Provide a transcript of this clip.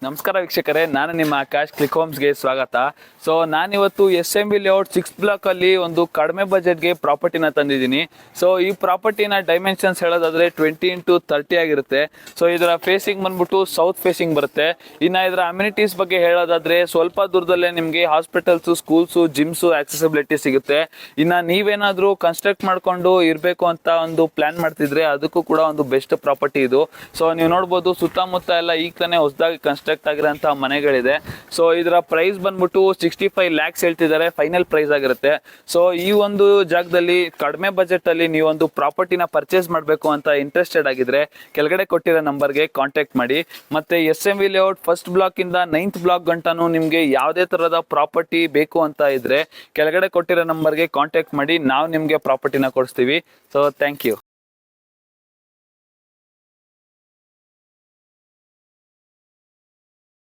ನಮಸ್ಕಾರ ವೀಕ್ಷಕರೇ, ನಾನು ನಿಮ್ಮ ಆಕಾಶ್ ಕ್ಲಿಕ್ ಹೋಮ್ಸ್ಗೆ ಸ್ವಾಗತ. ಸೊ ನಾನಿವತ್ತು SMB ಲೇಔಟ್ 6 ಬ್ಲಾಕ್ ಅಲ್ಲಿ ಒಂದು ಕಡಿಮೆ ಬಜೆಟ್ಗೆ ಪ್ರಾಪರ್ಟಿನ ತಂದಿದ್ದೀನಿ. ಸೊ ಈ ಪ್ರಾಪರ್ಟಿನ ಡೈಮೆನ್ಷನ್ಸ್ ಹೇಳೋದಾದ್ರೆ 20x30 ಆಗಿರುತ್ತೆ. ಸೊ ಇದರ ಫೇಸಿಂಗ್ ಬಂದ್ಬಿಟ್ಟು ಸೌತ್ ಫೇಸಿಂಗ್ ಬರುತ್ತೆ. ಇನ್ನು ಇದರ ಅಮ್ಯುನಿಟೀಸ್ ಬಗ್ಗೆ ಹೇಳೋದಾದ್ರೆ ಸ್ವಲ್ಪ ದೂರದಲ್ಲೇ ನಿಮಗೆ ಹಾಸ್ಪಿಟಲ್ಸ್, ಸ್ಕೂಲ್ಸ್, ಜಿಮ್ಸ್ ಆಕ್ಸೆಸಿಬಿಲಿಟಿ ಸಿಗುತ್ತೆ. ಇನ್ನು ನೀವೇನಾದ್ರೂ ಕನ್ಸ್ಟ್ರಕ್ಟ್ ಮಾಡ್ಕೊಂಡು ಇರಬೇಕು ಅಂತ ಒಂದು ಪ್ಲಾನ್ ಮಾಡ್ತಿದ್ರೆ ಅದಕ್ಕೂ ಕೂಡ ಒಂದು ಬೆಸ್ಟ್ ಪ್ರಾಪರ್ಟಿ ಇದು. ಸೊ ನೀವು ನೋಡ್ಬೋದು, ಸುತ್ತಮುತ್ತ ಎಲ್ಲ ಈಗ ತಾನೇ ಹೊಸದಾಗಿ ಕನ್ಸ್ಟ್ರಕ್ಟ್ ಆಗಿರೋಂತಹ ಮನೆಗಳಿದೆ. ಸೊ ಇದರ ಪ್ರೈಸ್ ಬಂದ್ಬಿಟ್ಟು 65 lakhs ಹೇಳ್ತಿದ್ದಾರೆ, ಫೈನಲ್ ಪ್ರೈಸ್ ಆಗಿರುತ್ತೆ. ಸೊ ಈ ಒಂದು ಜಾಗದಲ್ಲಿ ಕಡಿಮೆ ಬಜೆಟ್ ಅಲ್ಲಿ ನೀವು ಒಂದು ಪ್ರಾಪರ್ಟಿನ ಪರ್ಚೇಸ್ ಮಾಡಬೇಕು ಅಂತ ಇಂಟ್ರೆಸ್ಟೆಡ್ ಆಗಿದ್ರೆ ಕೆಳಗಡೆ ಕೊಟ್ಟಿರೋ ನಂಬರ್ಗೆ ಕಾಂಟ್ಯಾಕ್ಟ್ ಮಾಡಿ. ಮತ್ತೆ SMB ಲೇಔಟ್ 1st ಬ್ಲಾಕ್ ಇಂದ 9th ಬ್ಲಾಕ್ ಗಂಟನೂ ನಿಮ್ಗೆ ಯಾವುದೇ ತರಹದ ಪ್ರಾಪರ್ಟಿ ಬೇಕು ಅಂತ ಇದ್ರೆ ಕೆಳಗಡೆ ಕೊಟ್ಟಿರೋ ನಂಬರ್ಗೆ ಕಾಂಟ್ಯಾಕ್ಟ್ ಮಾಡಿ, ನಾವು ನಿಮ್ಗೆ ಪ್ರಾಪರ್ಟಿನ ಕೊಡಿಸ್ತೀವಿ. So thank you.